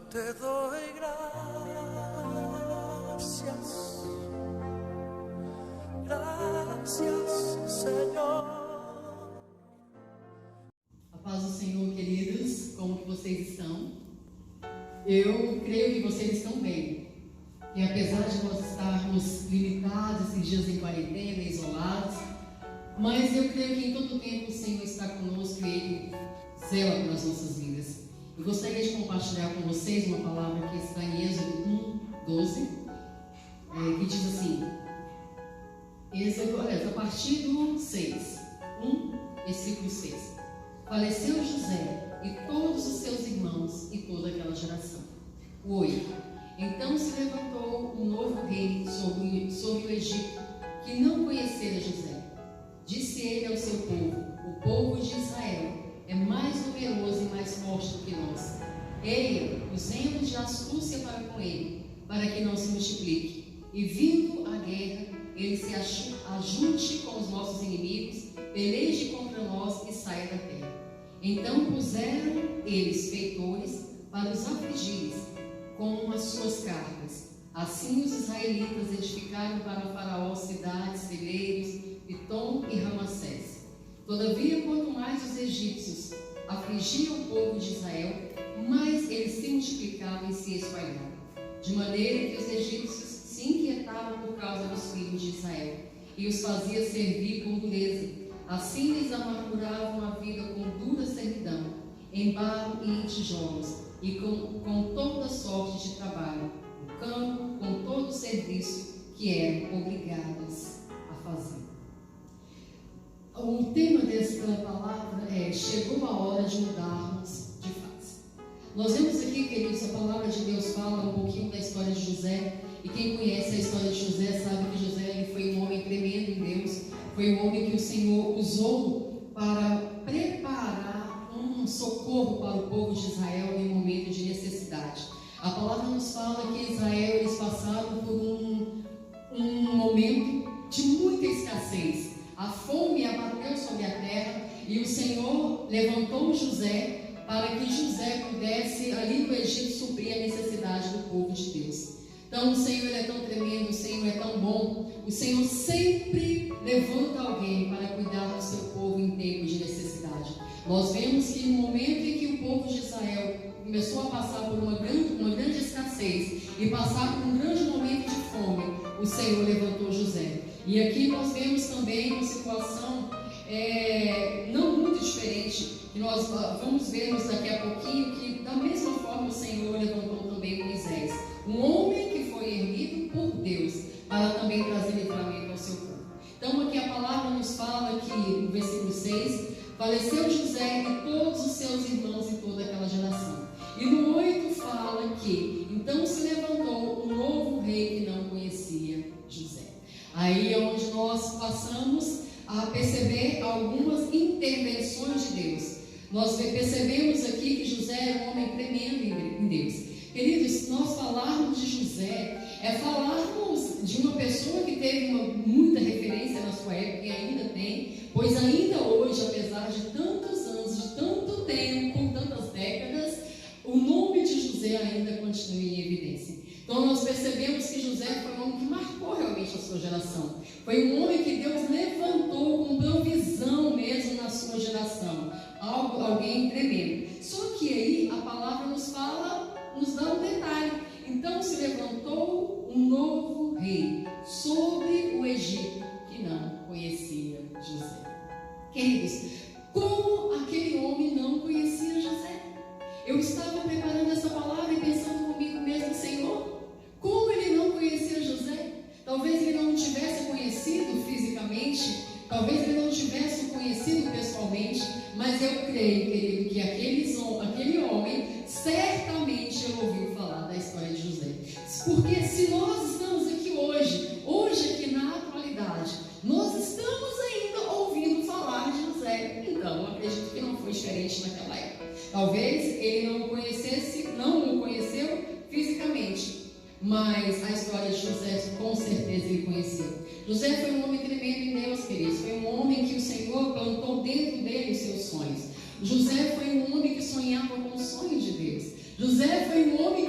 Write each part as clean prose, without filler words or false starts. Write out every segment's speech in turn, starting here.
te doy gracias, gracias, Señor. A paz do Senhor, queridos, como que vocês estão? Eu creio que vocês estão bem. E apesar de nós estarmos limitados esses dias em quarentena, isolados, mas eu creio que em todo tempo o Senhor está conosco e Ele zela pelas nossas vidas. Eu gostaria de compartilhar com vocês uma palavra que está em Êxodo 1:12, que diz assim, a partir do 6, 1, versículo 6. Faleceu José e todos os seus irmãos e toda aquela geração. 8. Então se levantou um novo rei sobre o Egito, que não conhecera José. Disse ele ao seu povo, o povo de Israel é mais numeroso e mais forte do que nós. Eia, usemos de astúcia para com ele, para que não se multiplique. E vindo a guerra, ele se ajunte com os nossos inimigos, peleje contra nós e saia da terra. Então puseram eles feitores para os afligir com as suas cargas. Assim os israelitas edificaram para Faraó cidades, celeiros, Pitom e Ramassés. Todavia, quanto mais os egípcios afligiam o povo de Israel, mais eles se multiplicavam e se espalhavam. De maneira que os egípcios se inquietavam por causa dos filhos de Israel e os fazia servir com dureza. Assim lhes amarguravam a vida com dura servidão, em barro e em tijolos, e com toda sorte de trabalho, no campo, com todo o serviço que eram obrigados a fazer. O tema desta palavra é: chegou a hora de mudarmos de face. Nós vemos aqui, queridos, a palavra de Deus fala um pouquinho da história de José, e quem conhece a história de José sabe que José ele foi um homem tremendo em Deus, foi um homem que o Senhor usou para preparar um socorro para o povo de Israel em um momento de necessidade. A palavra nos fala que Israel eles passaram por um momento de muita escassez. A fome abateu sobre a terra e o Senhor levantou José para que José pudesse ali no Egito suprir a necessidade do povo de Deus. Então o Senhor ele é tão tremendo, o Senhor é tão bom, o Senhor sempre levanta alguém para cuidar do seu povo em tempo de necessidade. Nós vemos que no momento em que o povo de Israel começou a passar por uma grande escassez e passar por um grande momento de fome, o Senhor levantou José. E aqui nós vemos também uma situação não muito diferente, que nós vamos ver daqui a pouquinho, que da mesma forma o Senhor levantou também Moisés, um homem que foi erguido por Deus para também trazer livramento ao seu povo. Então aqui a palavra nos fala que no versículo 6, faleceu José e todos os seus irmãos e toda aquela geração. E no 8 fala que então se levantou um novo rei que não conhecia José. Aí é onde nós passamos a perceber algumas intervenções de Deus. Nós percebemos aqui que José era um homem tremendo em Deus. Queridos, se nós falarmos de José, é falarmos de uma pessoa que teve muita referência na sua época e ainda tem, pois ainda hoje, apesar de tantos anos, de tanto tempo, tantas décadas, o nome de José ainda continua em evidência. Então nós percebemos que José foi um homem que marcou realmente a sua geração. Foi um homem que Deus levantou com provisão mesmo na sua geração. Alguém tremendo. Só que aí a palavra nos fala, nos dá um detalhe. Então se levantou um novo rei sobre o Egito que não conhecia José. Queridos, como aquele homem não conhecia José? Eu estava preparando essa palavra e pensando comigo mesmo, Senhor, como ele não conhecia José? Talvez ele não tivesse conhecido fisicamente, talvez ele não tivesse conhecido pessoalmente, mas eu creio, querido, que aquele homem certamente ouviu falar da história de José. Porque se nós estamos aqui hoje aqui na atualidade, nós estamos ainda ouvindo falar de José, então acredito que não foi diferente naquela época. Talvez ele não o conheceu fisicamente, mas a história de José com certeza ele conheceu. José foi um homem tremendo em Deus, queridos. Foi um homem que o Senhor plantou dentro dele os seus sonhos. José foi um homem que sonhava com o sonho de Deus. José foi um homem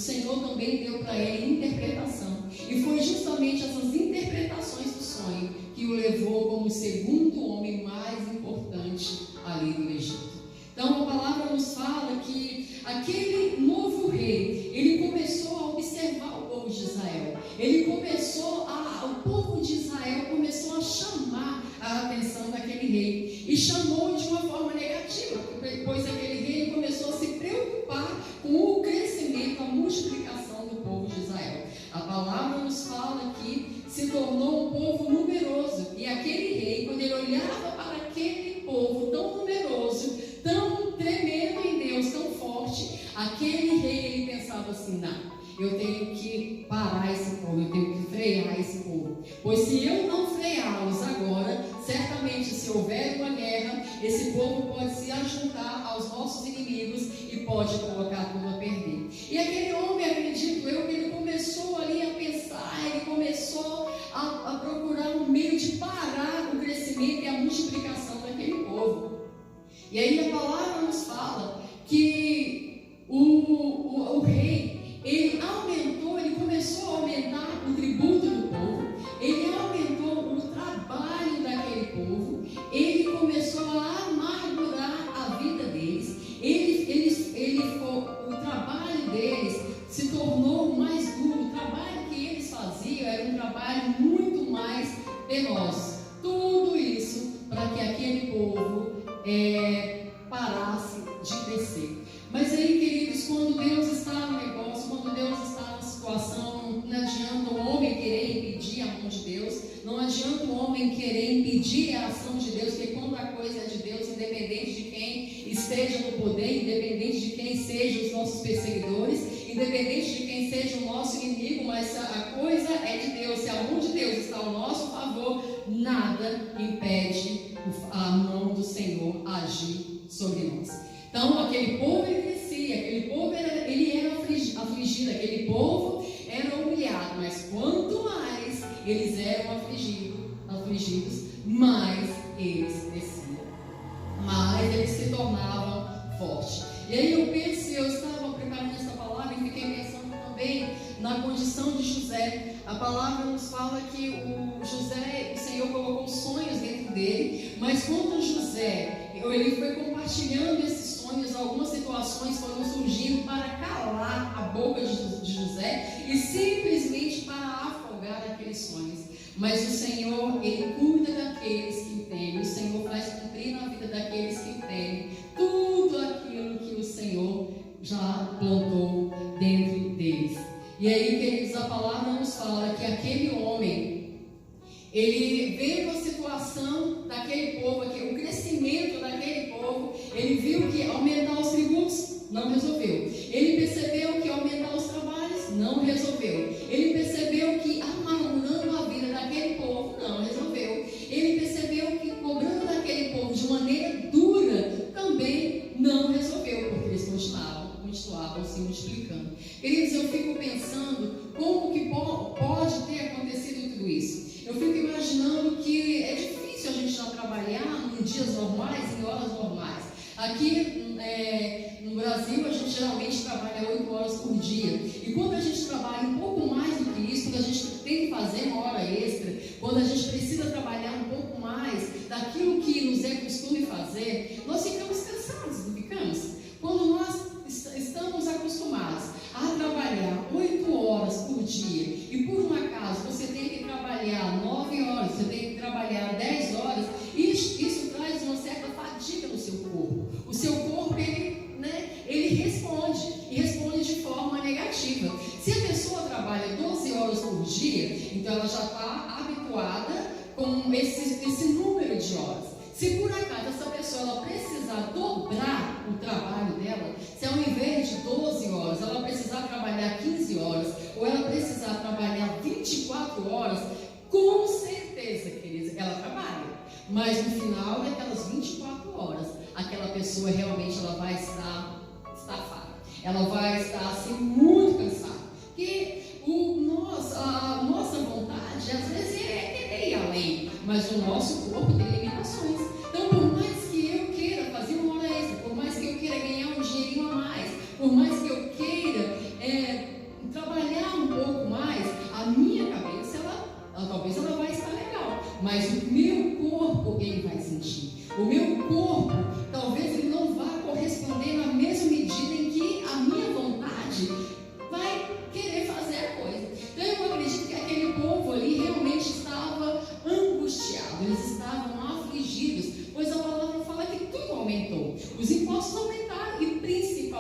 Senhor também deu para ele interpretação. E foi justamente essas interpretações do sonho que o levou como o segundo homem mais importante ali do Egito. Então a palavra nos fala que aquele novo rei, ele começou a observar o povo de Israel. O povo de Israel começou a chamar a atenção daquele rei. E chamou de uma forma negativa, pois aquele rei começou a se preocupar com o crescimento, a multiplicação do povo de Israel. A palavra nos fala que se tornou um povo numeroso. E aquele rei, quando ele olhava para aquele povo tão numeroso, tão tremendo em Deus, tão forte, aquele rei, ele pensava assim: não, eu tenho que parar esse povo, eu tenho que frear esse povo, pois se eu não freá-los agora, certamente se houver uma guerra, esse povo pode se ajuntar aos nossos inimigos e pode colocar tudo a perder. E aquele homem, acredito eu, que ele começou ali a pensar, ele começou a procurar um meio de parar o crescimento e a multiplicação daquele povo. E aí a palavra nos fala que o rei, ele começou a aumentar o tributo do povo, ele aumentou o trabalho daquele povo, ele começou a amargurar a vida deles, o trabalho deles se tornou mais duro, o trabalho que eles faziam era um trabalho muito mais penoso. Tudo isso para que aquele povo parasse de crescer. Mas aí, queridos, quando Deus está no negócio, quando Deus está na situação, não adianta o homem querer impedir a mão de Deus, não adianta o homem querer impedir a ação de Deus, porque quando a coisa é de Deus, independente de quem esteja no poder, independente de quem sejam os nossos perseguidores, independente de quem seja o nosso inimigo, mas a coisa é de Deus. Se a mão de Deus está ao nosso favor, nada impede a mão do Senhor agir sobre nós. Então, aquele povo ele crescia, aquele povo ele era afligido, aquele povo era humilhado, mas quanto mais eles eram afligidos, mais eles cresciam, mais eles se tornavam fortes. E aí eu estava preparando essa palavra e fiquei pensando também na condição de José. A palavra nos fala que o Senhor colocou sonhos dentro dele, mas quando José, ele foi compartilhando esses sonhos, algumas situações foram surgindo para calar a boca de José e simplesmente para afogar aqueles sonhos. Mas o Senhor, Ele cuida daqueles que temem, o Senhor faz cumprir na vida daqueles que temem tudo aquilo que o Senhor já plantou dentro deles. E aí, queridos, a palavra nos fala que aquele homem, ele veio a situação daquele povo, o crescimento daquele povo, ele viu que aumentar os tributos não resolveu. Ele percebeu que aumentar os trabalhos não resolveu. Ele percebeu que amargurando a vida daquele povo não resolveu. Ele percebeu que cobrando daquele povo de maneira dura também não resolveu, porque eles continuavam se multiplicando. Queridos, eu fico pensando como que pode ter acontecido tudo isso. Eu fico imaginando que é difícil a gente já trabalhar em dias normais, em horas normais. Aqui no Brasil, a gente geralmente trabalha 8 horas por dia. E quando a gente trabalha um pouco mais do que isso, quando a gente tem que fazer uma hora extra, quando a gente precisa trabalhar um pouco mais daquilo que nos é costume fazer, nós ficamos cansados, não ficamos? Quando nós estamos acostumados a trabalhar 8 horas por dia e por um acaso você tem que trabalhar 9 horas, você tem que trabalhar 10 horas, isso traz uma certa fadiga no seu corpo. O seu corpo, ele responde de forma negativa. Se a pessoa trabalha 12 horas por dia, então ela já está habituada com esse número de horas. Se por acaso essa pessoa ela precisar dobrar o trabalho dela, se ao invés de 12 horas ela precisar trabalhar 15 horas, ou ela precisar trabalhar 24 horas, com certeza, queridos, ela trabalha. Mas no final daquelas 24 horas, aquela pessoa realmente ela vai estar estafada. Ela vai estar assim muito cansada. Porque a nossa vontade às vezes é querer ir além, mas o nosso corpo tem limitações. Então, por mais que eu queira fazer uma hora extra, por mais que eu queira ganhar um dinheirinho a mais, por mais que eu queira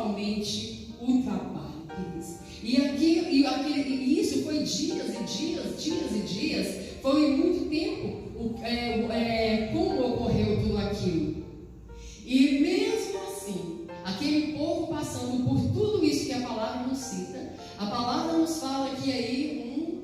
principalmente o trabalho, queridos. E isso foi dias e dias, foi muito tempo como ocorreu tudo aquilo. E mesmo assim, aquele povo passando por tudo isso que a palavra nos cita, a palavra nos fala que aí,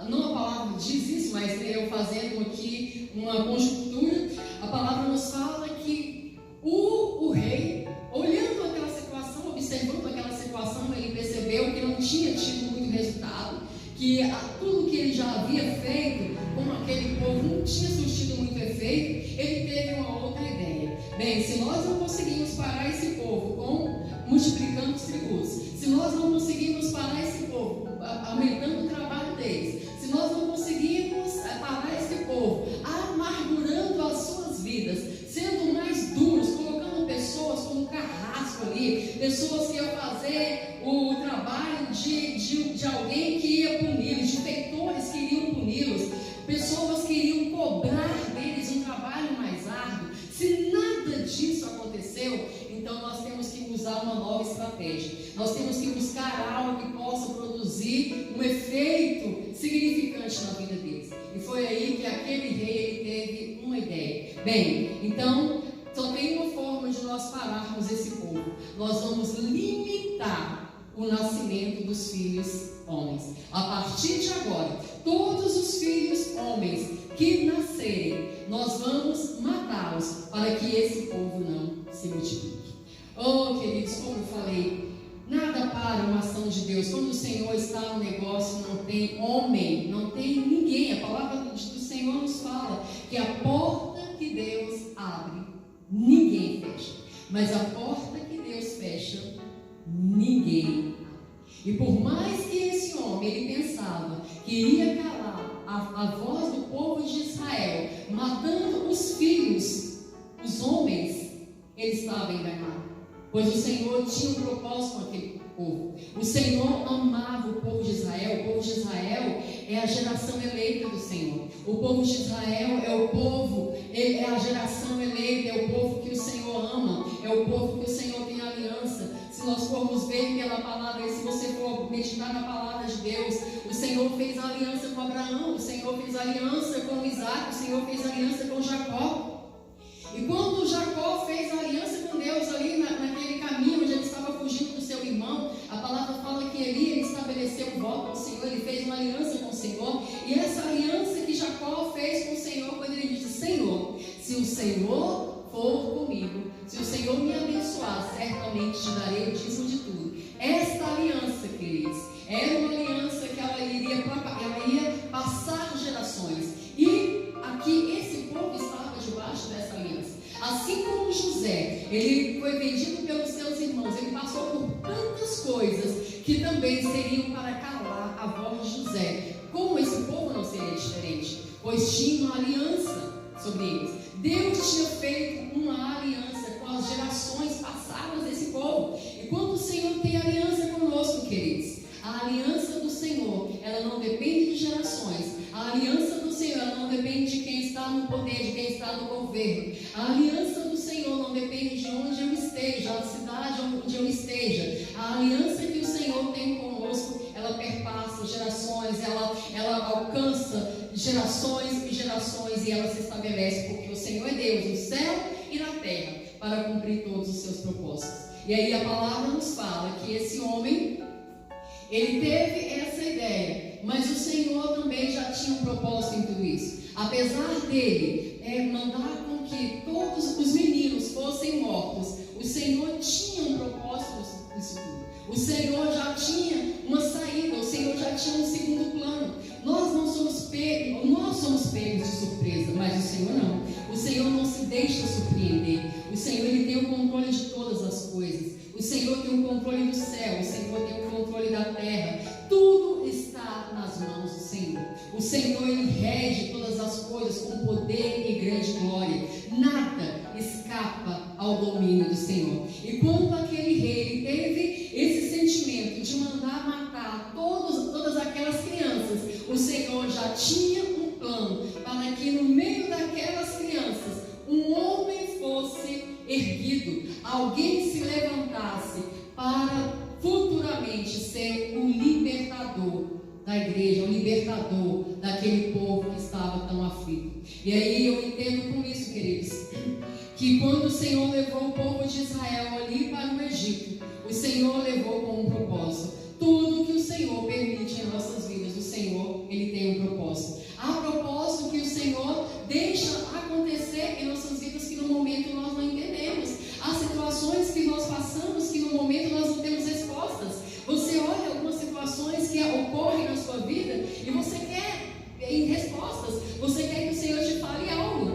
não a palavra diz isso, mas eu fazendo aqui uma conjuntura, a palavra nos fala que o rei, olhando aquela situação, observando aquela situação, ele percebeu que não tinha tido muito resultado, que tudo que ele já havia feito com aquele povo não tinha surtido muito efeito. Ele teve uma outra ideia. Bem, se nós não conseguimos parar esse povo multiplicando os tributos, se nós não conseguimos parar esse povo aumentando o trabalho deles, se nós não conseguimos parar esse povo amargurando as suas vidas, sendo mais duros, colocando pessoas como carrasco ali, pessoas que iam fazer o trabalho de alguém que ia puni-los, de feitores que iriam puni-los, pessoas que iriam cobrar deles um trabalho mais árduo. Se nada disso aconteceu, então nós temos que usar uma nova estratégia. Nós temos que buscar algo que possa produzir um efeito significante na vida deles. E foi aí que aquele rei teve uma ideia. Bem, então só tem uma forma de nós pararmos esse povo. Nós vamos limitar o nascimento dos filhos homens. A partir de agora, todos os filhos homens que nascerem, nós vamos matá-los para que esse povo não se multiplique. Oh, queridos, como eu falei, nada para uma ação de Deus. Quando o Senhor está no negócio, não tem homem, não tem ninguém. A palavra do Senhor nos fala que a porta que Deus abre, ninguém fecha. Mas a porta que Deus fecha, ninguém abre. E por mais que esse homem, ele pensava que iria calar a voz do povo de Israel, matando os filhos, os homens, ele estava enganado. Pois o Senhor tinha um propósito com aquele povo. O Senhor amava o povo de Israel. O povo de Israel é a geração eleita do Senhor. O povo de Israel é a geração eleita, é o povo que o Senhor ama, é o povo que o Senhor tem aliança. Se nós formos ver pela palavra, e se você for meditar na palavra de Deus, o Senhor fez aliança com Abraão, o Senhor fez aliança com Isaac, o Senhor fez aliança com Jacó. E quando Jacó fez aliança com Deus ali naquele caminho onde ele estava fugindo do seu irmão, a palavra fala que ele estabeleceu um voto ao Senhor, ele fez uma aliança com o Senhor. E essa aliança que Jacó fez com o Senhor, quando ele disse: Senhor, se o Senhor for comigo, se o Senhor me abençoar, certamente te darei o dízimo de tudo. Esta aliança, queridos, era uma aliança que ela ia passar gerações. E aqui esse povo estava debaixo dessa aliança. Assim como José, ele foi vendido pelos seus irmãos, ele passou por tantas coisas que também seriam para calar a voz de José. Como esse povo não seria diferente? Pois tinha uma aliança sobre eles. Deus tinha feito uma aliança com as gerações passadas desse povo. E quando o Senhor tem aliança conosco, queridos, a aliança do Senhor, ela não depende de gerações. A aliança do Senhor, ela não depende de quem está no poder, de quem está no governo. A aliança do Senhor não depende de onde eu esteja, da cidade onde eu esteja. A aliança que o Senhor tem conosco, ela perpassa gerações, ela alcança gerações e gerações, e ela se estabelece, porque o Senhor é Deus no céu e na terra, para cumprir todos os seus propósitos. E aí a palavra nos fala que esse homem, ele teve essa ideia, mas o Senhor também já tinha um propósito em tudo isso. Apesar dele mandar com que todos os meninos fossem mortos, o Senhor tinha um propósito nisso tudo. O Senhor já tinha uma saída, o Senhor já tinha um segundo plano. Nós somos pegos de surpresa, mas o Senhor não. O Senhor não se deixa surpreender. O Senhor, ele tem o controle de todas as coisas. O Senhor tem o controle do céu, o Senhor tem o controle da terra. Tudo está nas mãos do Senhor. O Senhor, ele rege todas as coisas com poder e grande glória. Nada escapa ao domínio do Senhor. E quando aquele rei, ele teve esse sentimento de mandar matar todas aquelas crianças, o Senhor já tinha um plano para que no meio daquelas crianças um homem fosse erguido, alguém se levantasse para da igreja, o libertador daquele povo que estava tão aflito. E aí eu entendo com isso, queridos, que quando o Senhor levou o povo de Israel ali para o Egito, o Senhor levou com um propósito. Tudo que o Senhor permite em nossas vidas, o Senhor, Ele tem um propósito. Há propósito que o Senhor deixa acontecer em nossas vidas que no momento nós não entendemos. Há situações que nós passamos que no momento nós não temos respostas. Você olha algumas situações que ocorrem na sua vida e você quer em respostas, você quer que o Senhor te fale algo.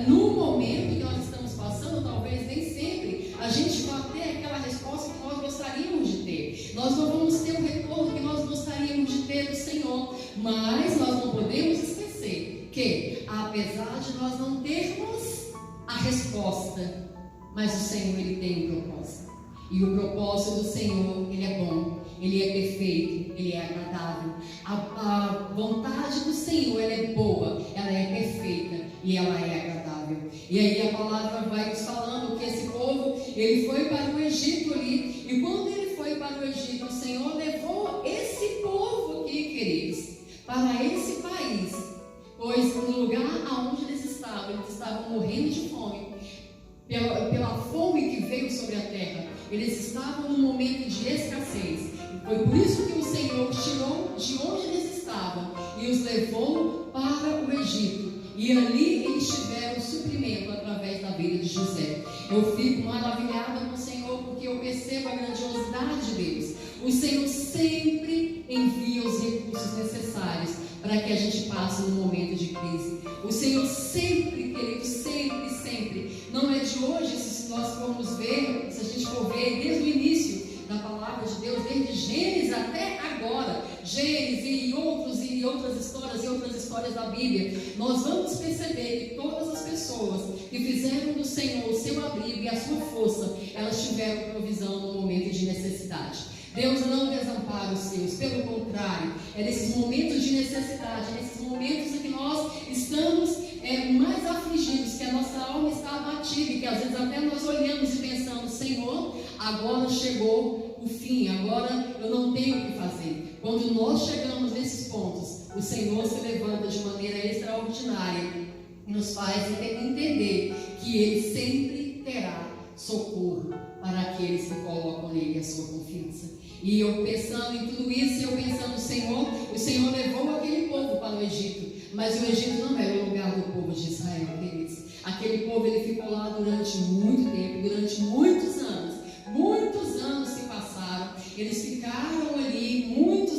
No momento que nós estamos passando, talvez nem sempre a gente vai ter aquela resposta que nós gostaríamos de ter. Nós não vamos ter o retorno que nós gostaríamos de ter do Senhor, mas nós não podemos esquecer que, apesar de nós não termos a resposta, mas o Senhor, Ele tem um propósito. E o propósito do Senhor, Ele é bom, Ele é perfeito, Ele é agradável. A vontade do Senhor, ela é boa, ela é perfeita e ela é agradável. E aí a palavra vai nos falando que esse povo, ele foi para o Egito ali. E quando ele foi para o Egito, o Senhor levou esse povo aqui, queridos, para esse país. Pois no lugar aonde eles estavam morrendo de fome. Pela fome que veio sobre a terra, eles estavam num momento de escassez. Foi por isso que o Senhor os tirou de onde eles estavam e os levou para o Egito. E ali eles tiveram suprimento através da vida de José. Eu fico maravilhada com o Senhor porque eu percebo a grandiosidade de Deus. O Senhor sempre envia os recursos necessários para que a gente passe num momento de crise. O Senhor sempre, querido, sempre, não é de hoje, se nós formos ver, se a gente for ver desde o início da palavra de Deus, desde Gênesis até agora, Gênesis e outras histórias da Bíblia, nós vamos perceber que todas as pessoas que fizeram do Senhor o seu abrigo e a sua força, elas tiveram provisão no momento de necessidade. Deus não desampara os seus, pelo contrário, é nesses momentos de necessidade, nesses momentos em que nós estamos mais afligidos, que a nossa alma está abatida, e que às vezes até nós olhamos e pensamos: Senhor, agora chegou o fim, agora eu não tenho o que fazer. Quando nós chegamos nesses pontos, o Senhor se levanta de maneira extraordinária e nos faz entender que Ele sempre terá socorro para aqueles que colocam nele a sua confiança. E eu pensando em tudo isso, eu pensando: o Senhor levou aquele povo para o Egito, mas o Egito não era o lugar do povo de Israel, queridos. Aquele povo, ele ficou lá durante muito tempo, durante muitos anos se passaram, eles ficaram ali muitos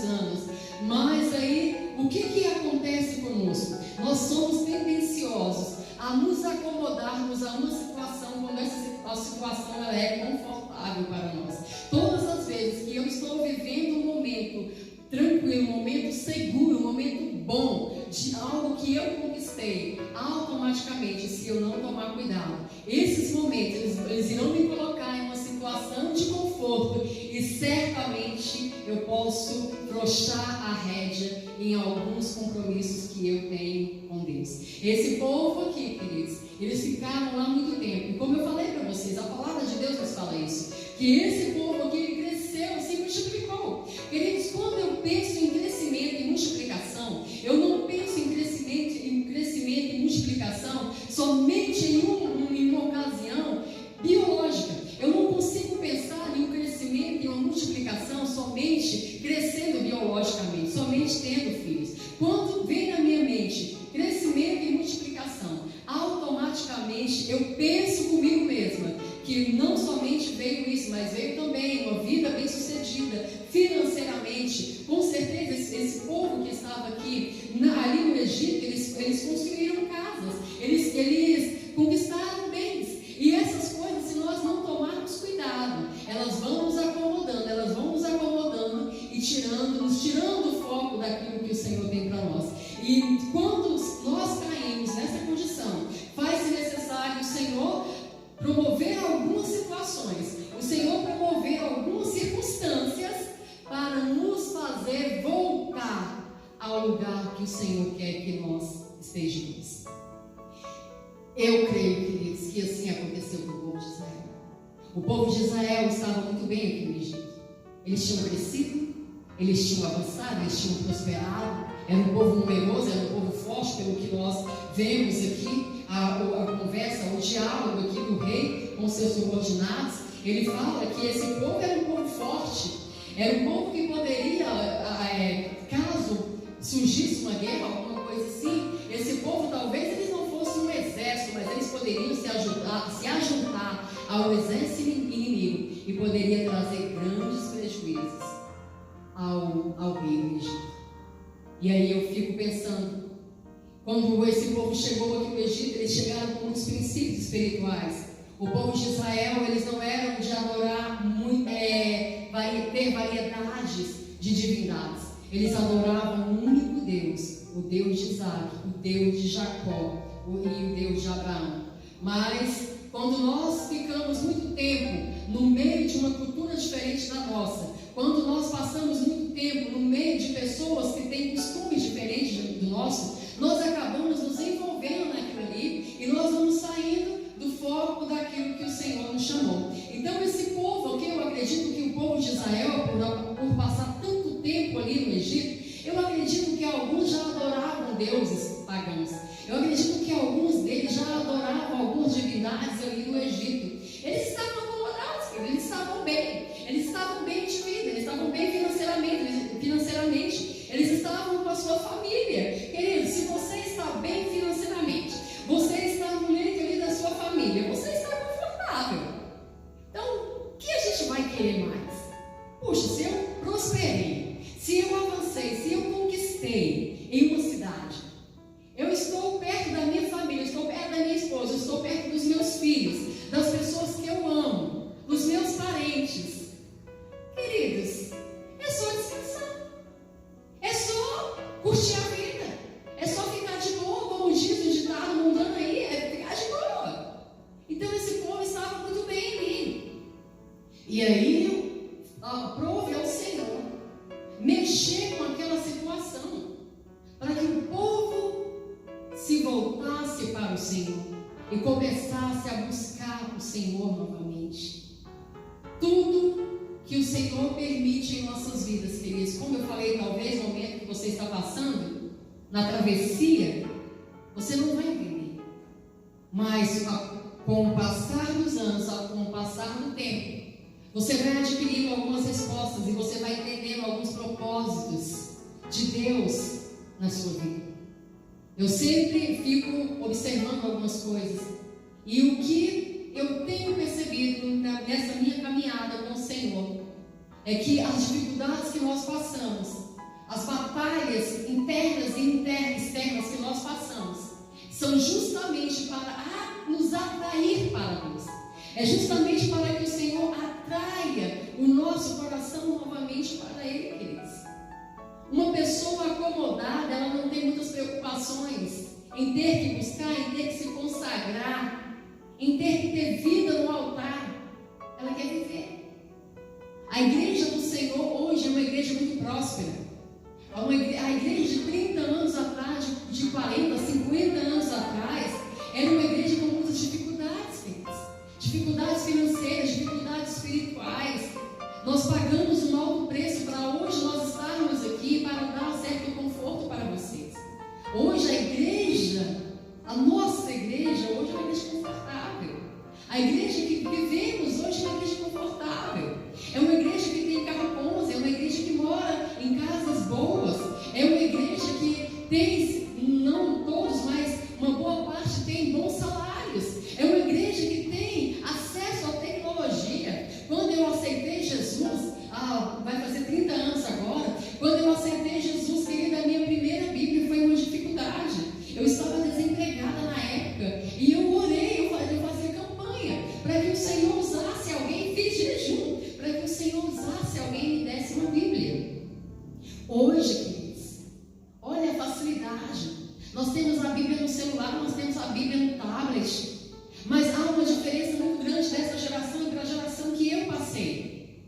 anos. Mas aí, o que acontece conosco? Nós somos tendenciosos a nos acomodarmos a uma situação quando a situação ela é confortável para nós. Todas as vezes que eu estou vivendo um momento tranquilo, um momento seguro, um momento bom, de algo que eu conquistei, automaticamente, se eu não tomar cuidado, esses momentos eles irão me colocar em uma situação de conforto e certamente eu posso afrouxar a rédea em alguns compromissos que eu tenho com Deus. Esse povo aqui, queridos, eles ficaram lá muito tempo. E como eu falei para vocês, a palavra de Deus nos fala isso, que esse povo aqui, ele cresceu, se multiplicou. Queridos, quando eu penso em crescimento e multiplicação, eu não penso em crescimento e multiplicação somente em uma ocasião biológica. Eu não consigo pensar em um crescimento e uma multiplicação somente crescendo biologicamente, somente tendo filhos. Quando vem na minha mente crescimento e multiplicação, automaticamente eu penso comigo mesma que não somente veio isso, mas veio também uma vida bem sucedida financeiramente. Com certeza esse povo que estava aqui ali no Egito, eles construíram casas, eles conquistaram bens, e essas coisas, se nós não tomarmos cuidado, elas vão nos acomodando e nos tirando o foco daquilo que o Senhor tem para nós. E quando nós caímos nessa condição, faz-se necessário o Senhor promover algumas situações, o Senhor promover algumas circunstâncias para nos fazer voltar ao lugar que o Senhor quer que nós estejamos. Eu creio, queridos, que assim aconteceu com o povo de Israel. O povo de Israel estava muito bem aqui no Egito. Eles tinham crescido, Eles tinham avançado, eles tinham prosperado, era um povo numeroso, era um povo forte, pelo que nós vemos aqui, a conversa, o diálogo aqui do rei com seus subordinados. Ele fala que esse povo era um povo forte, era um povo que poderia, caso surgisse uma guerra, alguma coisa assim, esse povo talvez eles não fossem um exército, mas eles poderiam se ajuntar ao exército inimigo e poderia trazer grandes prejuízos ao reino do Egito. E aí eu fico pensando, quando esse povo chegou aqui no Egito, eles chegaram com muitos princípios espirituais. O povo de Israel, eles não eram de adorar ter variedades de divindades. Eles adoravam um único Deus, o Deus de Isaac, o Deus de Jacó e o Deus de Abraão. Mas quando nós ficamos muito tempo no meio de uma cultura diferente da nossa, quando nós passamos muito tempo no meio de pessoas que têm costumes diferentes do nosso, nós acabamos nos envolvendo naquilo ali e nós vamos saindo do foco daquilo que o Senhor nos chamou. Então esse povo, que eu acredito que o povo de Israel, por passar tanto tempo ali no Egito, eu acredito que alguns já adoravam deuses pagãos. Eu acredito que alguns deles já adoravam algumas divindades ali no Egito. Eles estavam acomodados, eles estavam bem de vida, eles estavam bem financeiramente, eles estavam com a sua família. Querido, se você está bem financeiramente, você está no meio ali da sua família, você está confortável. Então, o que a gente vai querer mais? Puxa, se eu prosperei, se eu avancei, se eu conquistei em uma cidade, eu estou perto da minha família, eu estou perto da minha esposa, eu estou perto dos meus filhos, das pessoas que eu amo, dos meus parentes. Queridos, é só descansar, é só curtir a vida, é só ficar de boa, como diz o ditado mundano aí, é ficar de boa. Então esse povo estava muito bem ali. E aí, aprove ao Senhor mexer com aquela situação, para que o povo se voltasse para o Senhor e começasse a buscar o Senhor novamente. Tudo que o Senhor permite em nossas vidas, queridos, como eu falei, talvez no momento que você está passando na travessia, você não vai entender, mas com o passar dos anos, com o passar do tempo, você vai adquirindo algumas respostas e você vai entendendo alguns propósitos de Deus na sua vida. Eu sempre fico observando algumas coisas, e o que eu tenho percebido nessa minha caminhada com o Senhor é que as dificuldades que nós passamos, as batalhas internas e externas que nós passamos, são justamente para nos atrair para Deus. É justamente para que o Senhor atraia o nosso coração novamente para Ele, queridos. Uma pessoa acomodada, ela não tem muitas preocupações em ter que buscar, em ter que se consagrar, em ter que ter vida no altar. Ela quer viver. A igreja do Senhor hoje é uma igreja muito próspera. A igreja de 30 anos atrás, de 40, 50 anos atrás, era uma igreja com muitas dificuldades, queridos. Dificuldades financeiras, dificuldades espirituais. Nós pagamos um alto preço para hoje nós estarmos aqui, para dar certo conforto para vocês. Hoje a igreja, a nossa igreja, hoje é uma igreja confortável. A igreja que vivemos hoje é uma igreja confortável. É uma igreja que tem carro bons, é uma igreja que mora em casas boas, é uma igreja que tem, não todos, mas uma boa parte tem bons salários. É uma igreja que tem acesso à tecnologia. Quando eu aceitei Jesus, vai fazer 30 anos agora, quando eu aceitei Jesus, querida, a minha primeira Bíblia foi uma dificuldade. Eu estava desempregada na época, e eu orei, eu fazia campanha, para que o Senhor usasse alguém, fiz jejum, para que o Senhor usasse alguém e me desse uma Bíblia. Hoje, queridos, olha a facilidade. Nós temos a Bíblia no celular, nós temos a Bíblia no tablet, mas há uma diferença muito grande dessa geração para a geração que eu passei,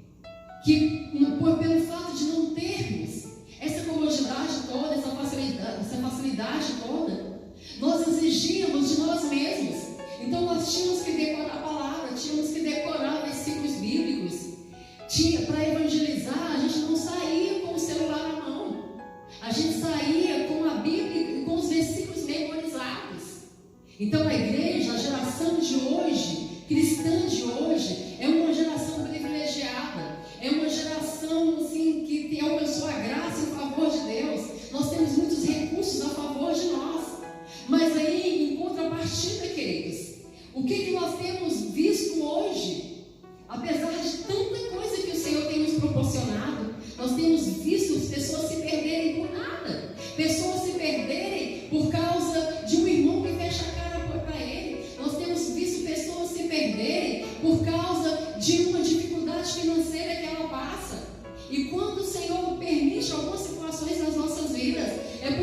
que pelo fato de não termos essa comodidade toda, essa facilidade toda, nós exigíamos de nós mesmos. Então nós tínhamos que decorar a palavra, tínhamos que decorar versículos bíblicos. Para evangelizar, a gente não saía com o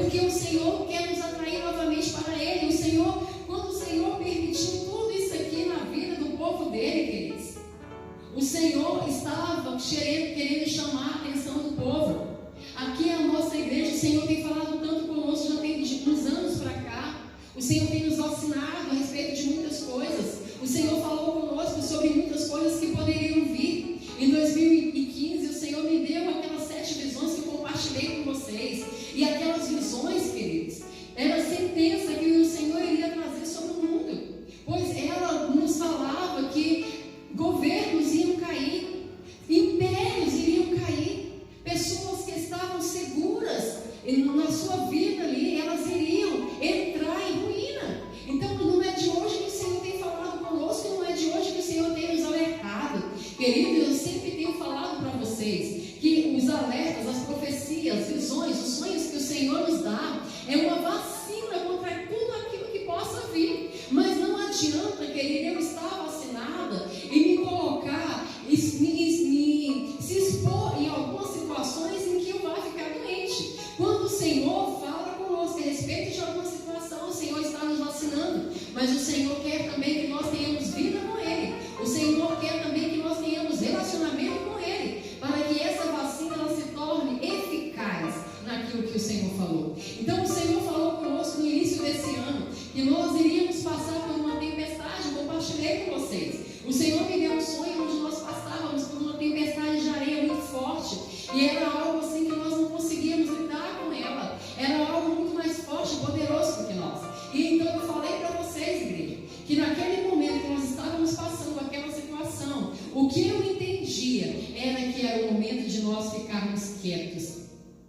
porque o Senhor quer nos atrair novamente para Ele. O Senhor, quando o Senhor permitiu tudo isso aqui na vida do povo dele, queridos, o Senhor estava querendo chamar a atenção do povo. Aqui é a nossa igreja. O Senhor tem falado tanto conosco, já tem uns anos para cá. O Senhor tem nos vacinado a respeito de muitas coisas. O Senhor falou conosco sobre muitas coisas que poderiam vir. Em 2015, o Senhor me deu aquelas 7 visões que eu compartilhei com vocês. E aquelas visões, queridos, era a sentença que o Senhor iria trazer sobre o mundo. Pois ela nos falava que governos iam cair, impérios iriam cair, pessoas que estavam seguras na sua vida ali, elas iriam entrar em ruína. Então não é de hoje que o Senhor tem falado conosco, não é de hoje que o Senhor tem nos alertado. Querido, eu sempre tenho falado para vocês que os alertas, as profecias, as visões, os sonhos que o Senhor nos dá é uma vacina contra tudo aquilo que possa vir. Mas não adianta, querido, eu estar vacinada e me colocar, se expor em algumas situações em que eu vá ficar doente. Quando o Senhor fala conosco a respeito de alguma situação, o Senhor está nos vacinando, mas o Senhor quer também que nós tenhamos vida com Ele. O Senhor quer também que nós tenhamos relacionamento com Ele, para que essa vacina ela se torne eficaz naquilo que o Senhor falou. Então o Senhor falou conosco no início desse ano que nós iríamos passar por uma tempestade. Eu compartilhei com vocês. O Senhor me deu um sonho onde nós passávamos por uma tempestade de areia muito forte, e era algo assim que nós não conseguíamos lidar com ela. Era algo muito mais forte e poderoso do que nós. E então eu falei para vocês, igreja, que naquele momento que nós estávamos passando aquela situação, o que eu entendia era que era o momento de nós ficarmos quietos.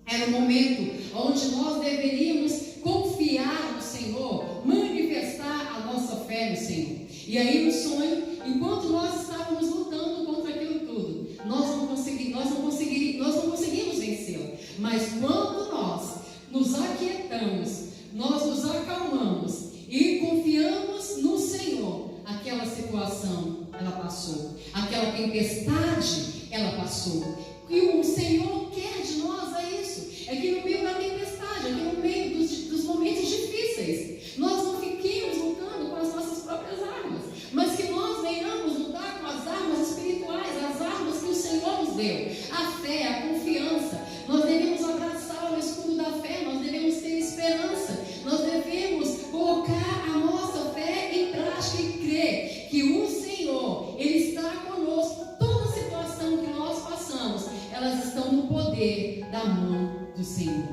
Era o momento onde nós deveríamos confiar no Senhor, manifestar a nossa fé no Senhor. E aí no sonho, enquanto nós estávamos lutando contra aquilo tudo, nós não conseguimos vencê-lo. Mas quando nós nos aquietamos, nós nos acalmamos e confiamos no Senhor, aquela situação, ela passou. Aquela tempestade, ela passou. E o Senhor quer de nós é isso. É que no meio da tempestade, é que no meio dos momentos difíceis, nós não fiquemos lutando com as nossas próprias armas, mas que nós venhamos lutar com as armas espirituais, as armas que o Senhor nos deu. A fé, a confiança. Nós devemos abraçar o escudo da fé, nós devemos ter esperança, nós devemos colocar a nossa fé em prática e crer que o Senhor, Ele está conosco. Toda situação que nós passamos, elas estão no poder da mão do Senhor.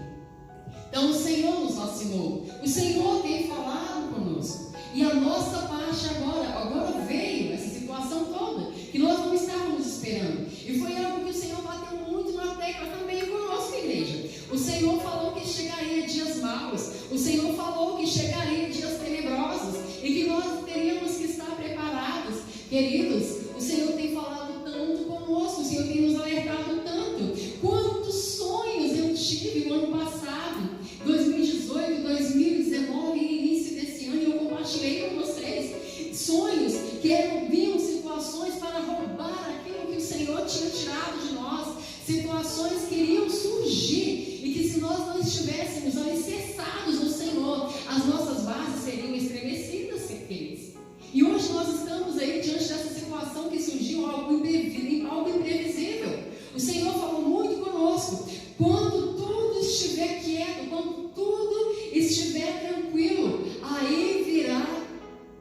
Então o Senhor nos vacinou, o Senhor tem falado conosco, e a nossa parte agora veio essa situação toda, que nós não estávamos esperando, e foi algo que o Senhor bateu muito na tecla também conosco, igreja. O Senhor falou que chegaria dias maus, o Senhor falou que chegaria dias tenebrosos, e que nós teríamos que estar preparados. Queridos, o Senhor tem falado tanto conosco, o Senhor tem nos alertado tanto. Quantos sonhos eu tive no ano passado, 2018, 2019 e início desse ano, eu compartilhei com vocês sonhos que vinham situações para roubar aquilo que o Senhor tinha tirado de nós, situações que iriam surgir e que, se nós não estivéssemos alicerçados no Senhor, as nossas bases seriam estremecidas, queridos. E hoje nós estamos aí diante dessa situação que surgiu, algo imprevisível. O Senhor falou muito conosco. Quando tudo estiver quieto, quando tudo estiver tranquilo, aí virá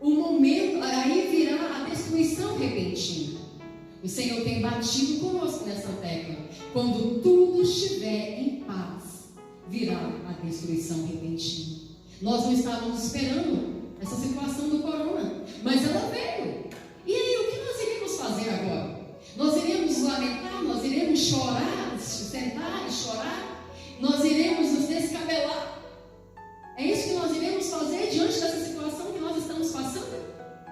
o momento, aí virá a destruição repentina. O Senhor tem batido conosco nessa tecla. Quando tudo estiver em paz, virá a destruição repentina. Nós não estávamos esperando essa situação do corona, mas ela veio. E aí, o que nós iremos fazer agora? Nós iremos lamentar, nós iremos chorar, sentar e chorar, nós iremos nos descabelar. É isso que nós iremos fazer diante dessa situação que nós estamos passando?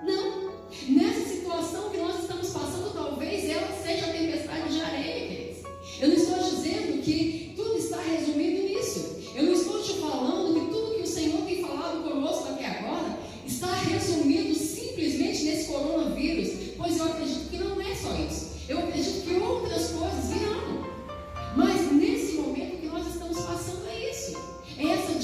Não. Nessa situação que nós estamos passando, talvez ela seja a tempestade de areia, queridos. Eu não estou dizendo que tudo está resumido nisso. Eu não estou te falando que tudo que o Senhor tem falado conosco até agora está resumido simplesmente nesse coronavírus, pois eu acredito que não é só isso. Eu acredito que outras coisas virão. Mas nesse momento que nós estamos passando é isso. É essa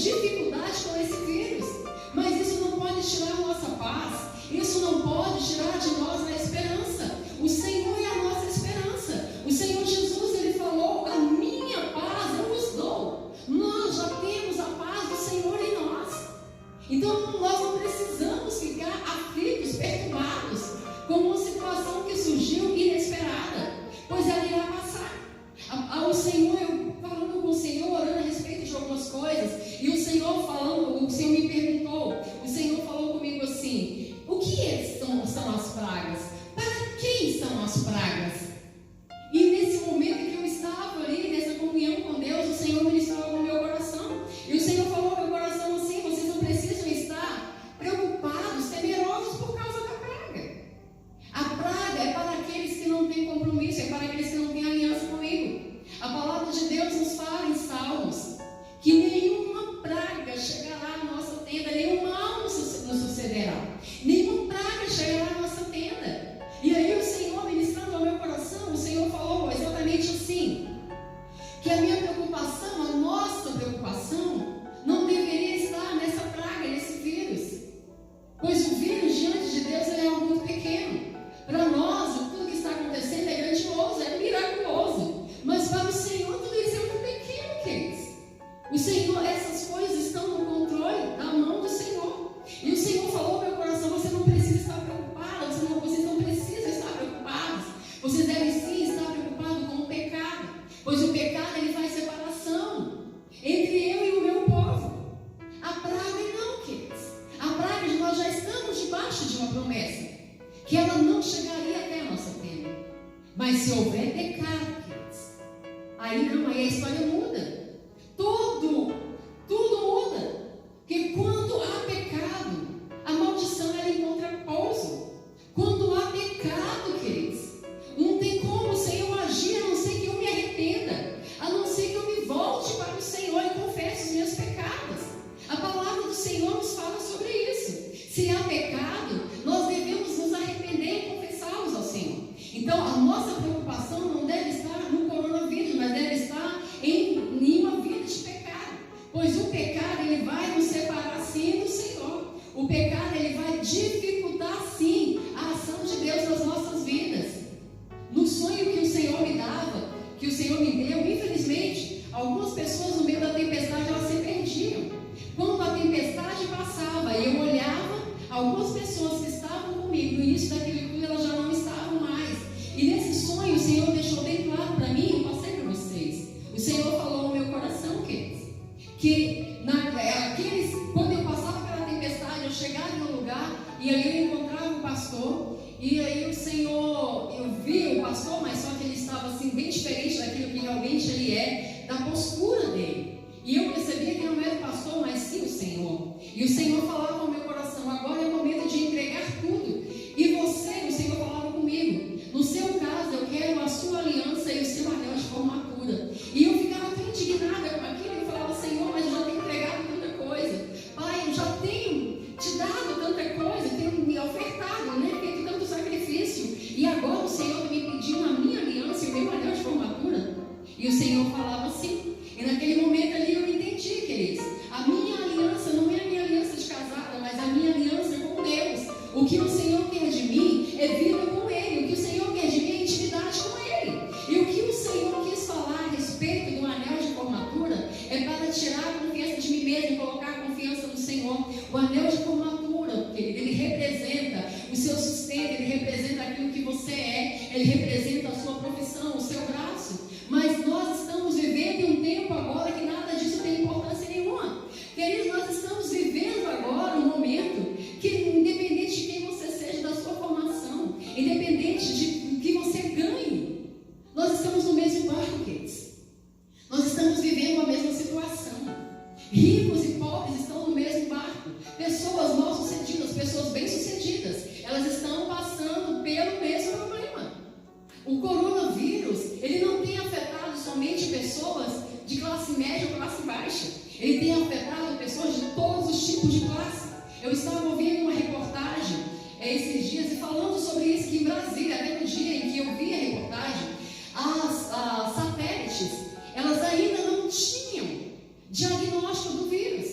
Mas se houver pecado, aí não, aí a história muda. Tudo muda. Porque quando há pecado, a maldição ela encontra pouso. Quando há pecado, queridos, não tem como o Senhor agir, a não ser que eu me arrependa, a não ser que eu me volte para o Senhor e confesse os meus pecados. A palavra do Senhor nos fala sobre isso. Se há pecado, nós devemos nos arrepender e confessá-los ao Senhor. Então, a nossa preocupação não deve estar no coronavírus, mas deve estar em uma vida de pecado. Pois o pecado, ele vai nos separar sim do Senhor. O pecado, ele vai dificultar sim a ação de Deus nas nossas vidas. No sonho que o Senhor me dava, que o Senhor me deu, infelizmente, algumas pessoas no meio da tempestade, elas se perdiam. Quando a tempestade passava e eu olhava, algumas pessoas que estavam comigo no início daquele culto, elas já não estavam mais. E nesse sonho o Senhor deixou bem claro para mim, eu passei para vocês. O Senhor falou no meu coração, queridos, que quando eu passava pela tempestade, eu chegava no lugar e aí eu encontrava o pastor. E aí o Senhor, eu vi o pastor, mas só que ele estava assim bem diferente daquilo que realmente ele é, da postura dele. E eu percebia que não era o pastor, mas sim o Senhor. E o Senhor falava ao meu coração, agora é o momento de entregar tudo. E você, o Senhor falava comigo, no seu caso eu quero a sua aliança e o seu anel de formatura. E eu ficava tão indignada com aquilo, eu falava, Senhor, mas eu já tenho entregado tanta coisa. Pai, eu já tenho te dado tanta coisa, tenho me ofertado, né? Feito tanto sacrifício. E agora o Senhor me pediu a minha aliança e o meu anel de formatura. E o Senhor falava assim. E naquele momento ali eu entendi, queridos, a minha aliança não é a minha aliança de casada, mas a minha aliança com Deus. O que o Senhor quer de mim é vida com Ele. O que o Senhor quer de mim é intimidade com Ele. E o que o Senhor quis falar a respeito do anel de formatura é para tirar a confiança de mim mesmo e colocar a confiança no Senhor. O anel de formatura, querido, ele representa o seu sustento, ele representa aquilo que você é, ele representa a sua profissão, o seu braço. Mas nós estamos vivendo em um tempo agora que nada disso tem importância nenhuma. Queridos, nós estamos vivendo agora um momento que, independente de quem você seja, da sua formação, independente de que você ganhe, nós estamos no mesmo barco, queridos. Nós estamos vivendo a mesma situação. Ricos e pobres estão no mesmo barco. Pessoas mal-sucedidas, pessoas bem-sucedidas, elas estão passando pelo mesmo problema. O coronavírus, ele não tem afetado somente pessoas de classe média ou classe baixa. Ele tem afetado pessoas de todos os tipos de classe. Eu estava ouvindo uma reportagem esses dias e falando sobre isso, que em Brasília, até no dia em que eu vi a reportagem, as satélites, elas ainda não tinham diagnóstico do vírus.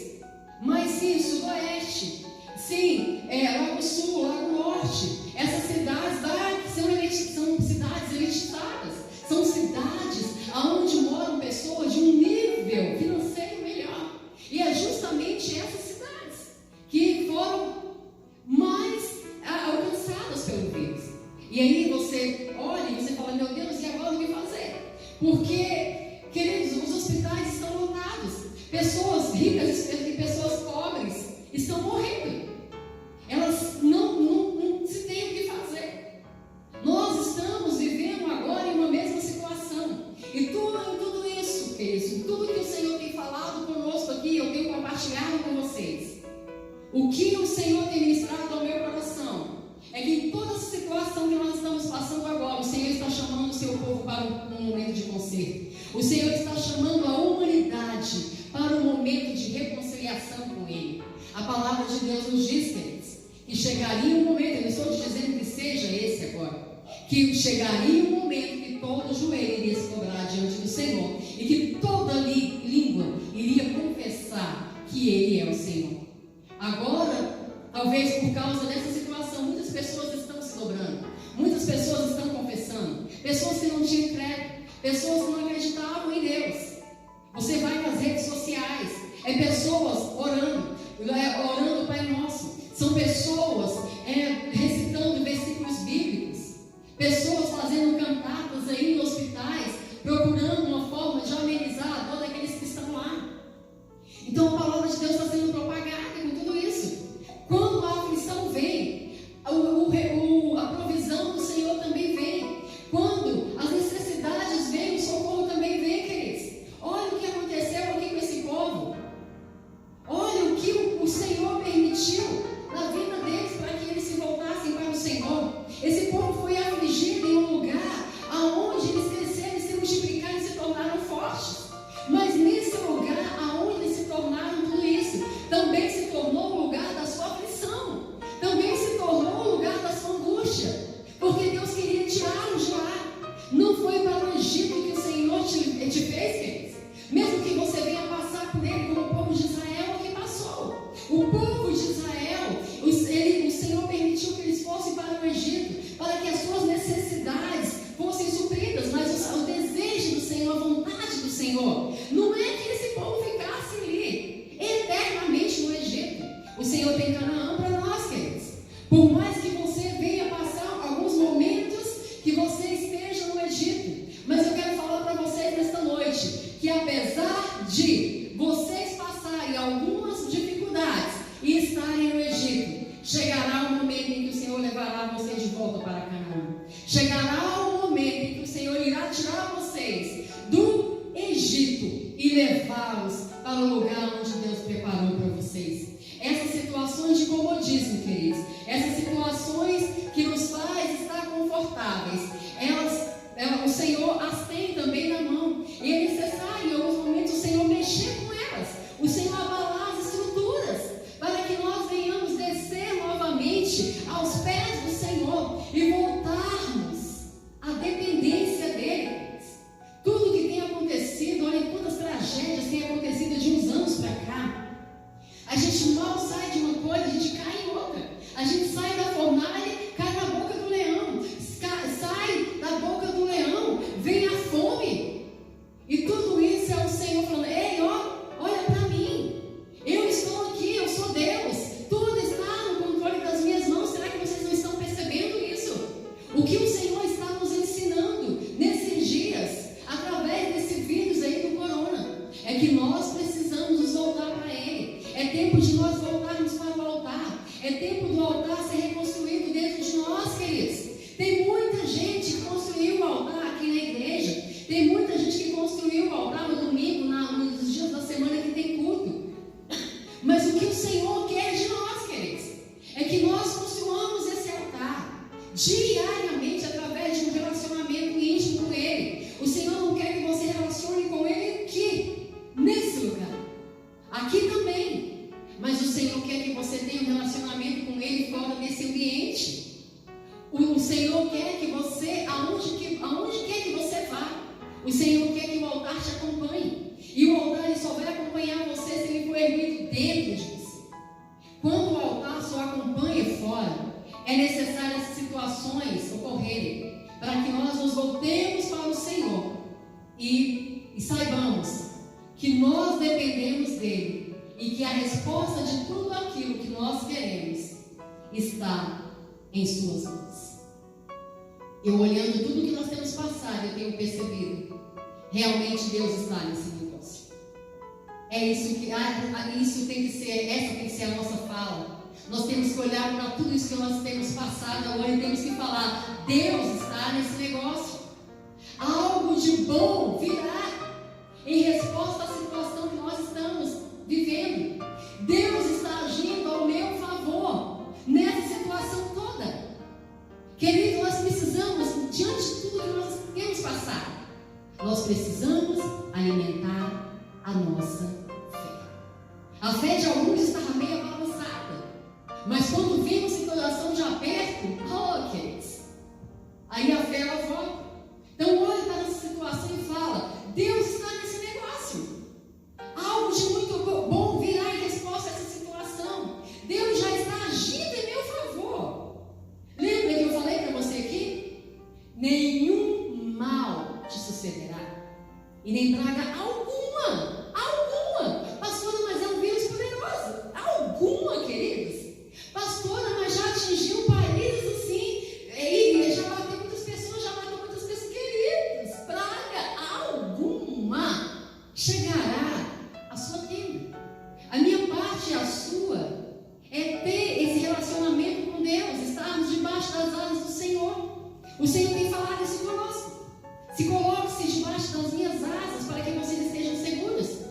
Mas sim, Sudoeste, sim, Lago Sul, Lago Norte, essas cidades são cidades elitizadas, são cidades onde moram pessoas de um nível financeiro melhor. E é justamente essas cidades que foram mais alcançadas pelo vírus. E aí você olha e você fala, meu Deus, e agora o que fazer? Porque, queridos, os hospitais estão lotados. Pessoas ricas e pessoas pobres estão morrendo. Elas não se têm o que fazer. Nós estamos vivendo agora em uma mesma situação. E tudo isso, queridos, tudo que o Senhor tem falado conosco aqui, eu tenho compartilhado com vocês. O que o Senhor tem ministrado ao meu coração é que em toda essa situação que nós estamos passando agora, o Senhor está chamando o seu povo para um momento de conserto. O Senhor está chamando a humanidade para um momento de reconciliação com Ele. A palavra de Deus nos diz, queridos, que chegaria um momento, eu não estou dizendo que seja esse agora, que chegaria um momento que todo joelho iria se dobrar diante do Senhor e que toda língua iria confessar que Ele é o Senhor. Agora, talvez por causa dessa situação, muitas pessoas estão se dobrando, muitas pessoas estão confessando, pessoas que não tinham crédito, pessoas que não acreditavam em Deus. Você vai nas redes sociais, pessoas orando o Pai Nosso, são pessoas recitando versículos bíblicos, pessoas fazendo cantatas aí em hospitais, procurando uma forma de amenizar a dor daqueles que estão lá. Então a palavra de Deus está sendo propagada com tudo isso. Quando a aflição vem, a provisão do Senhor também vem. Quando vocês, queridos. Mesmo que você venha passar por ele como o povo de Israel que passou. O povo de Israel, o Senhor permitiu que eles fossem para o Egito, para que as suas necessidades fossem supridas. Mas o desejo do Senhor, a vontade do Senhor, não é que esse povo ficasse ali eternamente no Egito. O Senhor tem Canaã para nós, queridos. Por mais que você venha passar alguns momentos que você esteja no Egito, mas eu quero falar para vocês nesta noite, que apesar de vocês passarem algumas dificuldades e estarem no Egito, chegará o momento em que o Senhor levará vocês de volta para Canaã. Chegará o momento em que o Senhor irá tirar vocês do Egito e levá-los para o lugar onde Deus preparou para vocês. Essas situações de comodismo, queridos, essas situações que nos faz estar confortáveis, o Senhor as tem também na mão. E é necessário, em alguns momentos, o Senhor mexer com elas, o Senhor abalar as estruturas, para que nós venhamos descer novamente aos pés do Senhor e voltarmos à dependência dele. Tudo que tem acontecido, olha quantas tragédias têm acontecido de uns anos para cá. A gente mal sai de uma coisa, a gente cai em outra. A gente sai da fornalha, cai na boca do leão. Sai da boca do leão, vem a fome. E tudo isso é o Senhor falando: ei, olha para mim. Eu estou aqui, eu sou Deus. Tudo está no controle das minhas mãos. Será que vocês não estão percebendo isso? O que o Senhor está nos ensinando nesses dias, através desse vírus aí do corona, é que nós precisamos nos voltar para Ele. É tempo de nós voltarmos para o altar. É tempo do altar ser reconstruído dentro de nós, queridos. Tem muita gente que construiu o altar aqui na igreja. Tem muita gente que construiu o altar no domingo, nos dias da semana que tem culto. Mas o que o Senhor quer de nós, queridos, é que nós construamos esse altar diariamente através de um relacionamento íntimo com Ele. O Senhor não quer que você relacione com Ele aqui, nesse lugar. Aqui também. Mas o Senhor quer que você tenha um relacionamento com Ele fora desse ambiente. O Senhor quer que você, aonde quer que você vá, o Senhor quer que o altar te acompanhe. E o altar ele só vai acompanhar você se ele for erguido dentro de você. Quando o altar só acompanha fora, é necessário essas situações ocorrerem para que nós nos voltemos para o Senhor e saibamos que nós dependemos dele e que a resposta de tudo aquilo que nós queremos está em suas mãos. Eu olhando tudo que nós temos passado, eu tenho percebido, realmente Deus está nesse negócio. É isso que essa tem que ser a nossa fala. Nós temos que olhar para tudo isso que nós temos passado agora e temos que falar: Deus está nesse negócio. Algo de bom virá em resposta à situação que nós estamos vivendo. Deus está agindo ao meu favor nessa situação toda. Querido, nós precisamos, diante de tudo que nós temos passado, nós precisamos alimentar a nossa fé. A fé de alguns estava meio balançada, mas quando vem uma situação de aperto, queridos, aí a fé ela volta. Então olha para essa situação e fala: Deus está nesse negócio. Algo de muito bom virá em resposta a essa situação. Deus já está agindo em meu favor. Lembra que eu falei para você aqui? Nenhum mal te sucederá, e nem praga alguma. Pastora, mas é um vírus poderoso. Alguma, queridos? Pastora, mas já atingiu países assim, e já bateu muitas pessoas, queridos. Praga alguma chegará à sua tenda. A minha parte e a sua é ter esse relacionamento com Deus, estarmos debaixo das asas do Senhor. O Senhor tem falado isso conosco. Se coloque-se debaixo das minhas asas para que vocês estejam seguros.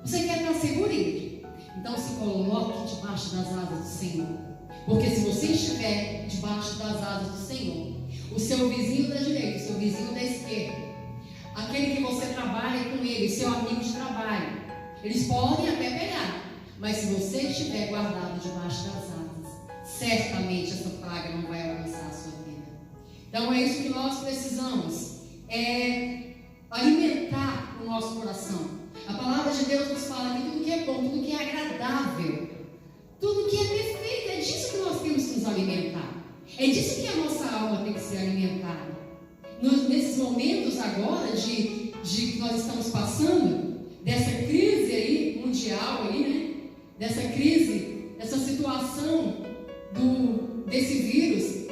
Você quer estar seguro, igreja? Então se coloque debaixo das asas do Senhor. Porque se você estiver debaixo das asas do Senhor, o seu vizinho da direita, o seu vizinho da esquerda, aquele que você trabalha com ele, o seu amigo de trabalho, eles podem até pegar, mas se você estiver guardado debaixo das asas, certamente essa praga não vai alcançar a sua vida. Então é isso que nós precisamos, é alimentar o nosso coração. alimentar. É disso que a nossa alma tem que ser alimentada. Nesses momentos agora de que nós estamos passando, dessa crise aí, mundial aí, né? Dessa crise, dessa situação desse vírus,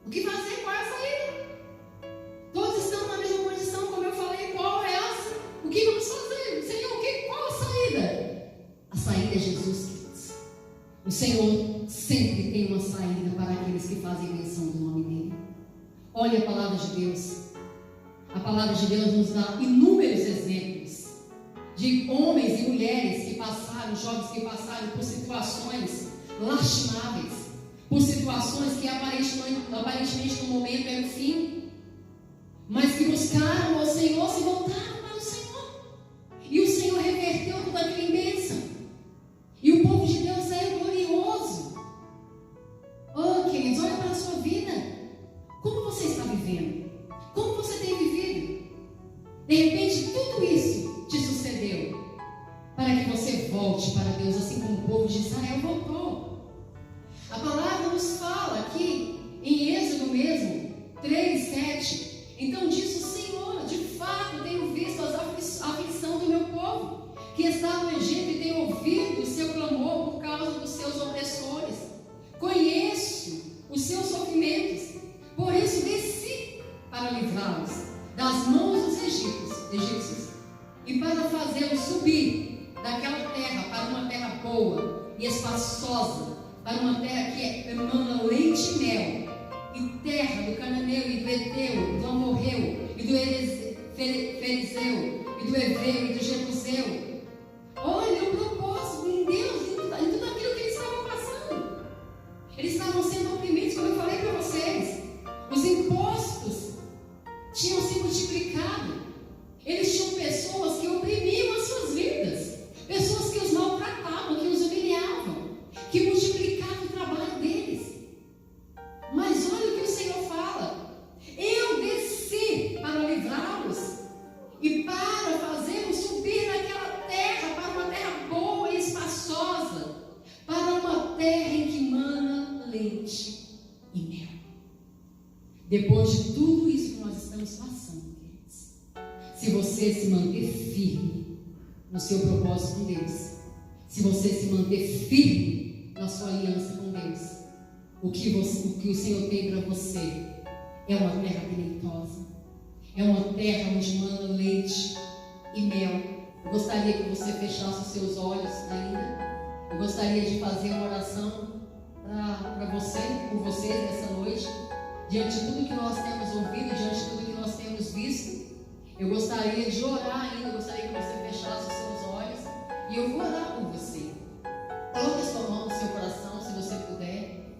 o que fazer? Qual é a saída? Todos estão na mesma condição, como eu falei, qual é essa? O que vamos fazer? Senhor, qual a saída? A saída é Jesus Cristo. O Senhor sempre tem uma saída para aqueles que fazem menção do nome dele. Olha a palavra de Deus. A palavra de Deus nos dá inúmeros exemplos de homens e mulheres que passaram, jovens que passaram por situações lastimáveis, por situações que aparentemente no momento era o fim, mas que buscaram ao Senhor, se voltaram para o Senhor, e o Senhor reverteu toda aquela bênção, e o povo de Deus é glorioso. Oh, queridos, olha para a sua vida. Como você está vivendo? Como você tem vivido? De repente, tudo isso te sucedeu para que você volte para Deus, assim como o povo de Israel voltou. A palavra nos fala aqui, em Êxodo mesmo, 3:7. Então disse o Senhor: de fato tenho visto a aflição do meu povo, que está no Egito, e tenho ouvido o seu clamor por causa dos seus opressores. Conheço os seus sofrimentos, por isso desci para livrá-los das mãos dos egípcios, e para fazê-los subir daquela terra para uma terra boa e espaçosa, para uma terra que emana leite e mel, e terra do cananeu e do heteu, do amorreu e do ferizeu e do heveu e do jebuseu. Olha o propósito em Deus, em tudo aquilo que eles estavam passando. Eles estavam sendo oprimidos, como eu falei para vocês. Os impostos tinham se multiplicado. Eles tinham pessoas que oprimiam as suas vidas, pessoas que os maltratavam, que os humilhavam, que multiplicavam o trabalho deles. Mas olha o que o Senhor fala: eu desci para livrá-los e para fazê-los subir naquela terra, para uma terra boa e espaçosa, para uma terra em que mana leite e mel. Depois de tudo isso que nós estamos passando, queridos, se você se manter firme no seu propósito com Deus, se você se manter firme na sua aliança com Deus, o que o Senhor tem para você é uma terra deleitosa, é uma terra onde mana leite e mel. Eu gostaria que você fechasse os seus olhos ainda. Eu gostaria de fazer uma oração para você, por vocês nessa noite. Diante de tudo que nós temos ouvido, diante de tudo que nós temos visto, eu gostaria de orar ainda. Eu gostaria que você fechasse os seus olhos e eu vou orar por você. Coloque a sua mão no seu coração, se você puder.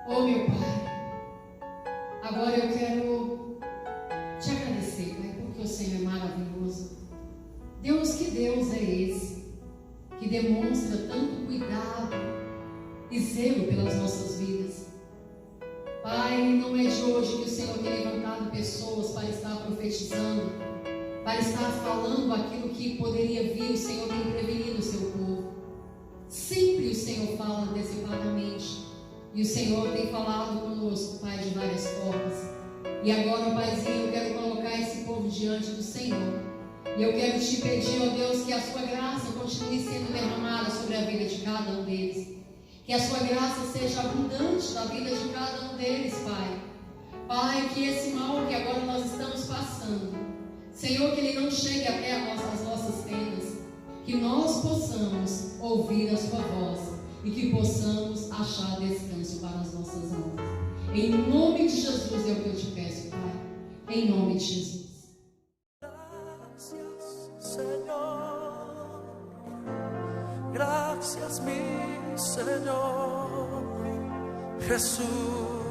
Oh, meu Pai, agora eu quero te agradecer, Pai, porque o Senhor é maravilhoso. Deus, que Deus é esse que demonstra tanto cuidado e zelo pelas nossas vidas? Pai, não é de hoje que o Senhor tem levantado pessoas para estar profetizando, para estar falando aquilo que poderia vir. O Senhor tem prevenido o seu povo. Sempre o Senhor fala antecipadamente, e o Senhor tem falado conosco, Pai, de várias formas. E agora, Paizinho, eu quero colocar esse povo diante do Senhor, e eu quero te pedir, ó Deus, que a sua graça continue sendo derramada sobre a vida de cada um deles. Que a sua graça seja abundante na vida de cada um deles, Pai. Pai, que esse mal que agora nós estamos passando, Senhor, que ele não chegue até as nossas tendas. Que nós possamos ouvir a sua voz e que possamos achar descanso para as nossas almas. Em nome de Jesus é o que eu te peço, Pai. Em nome de Jesus. Gracias, Señor. Gracias, mi Señor Jesús.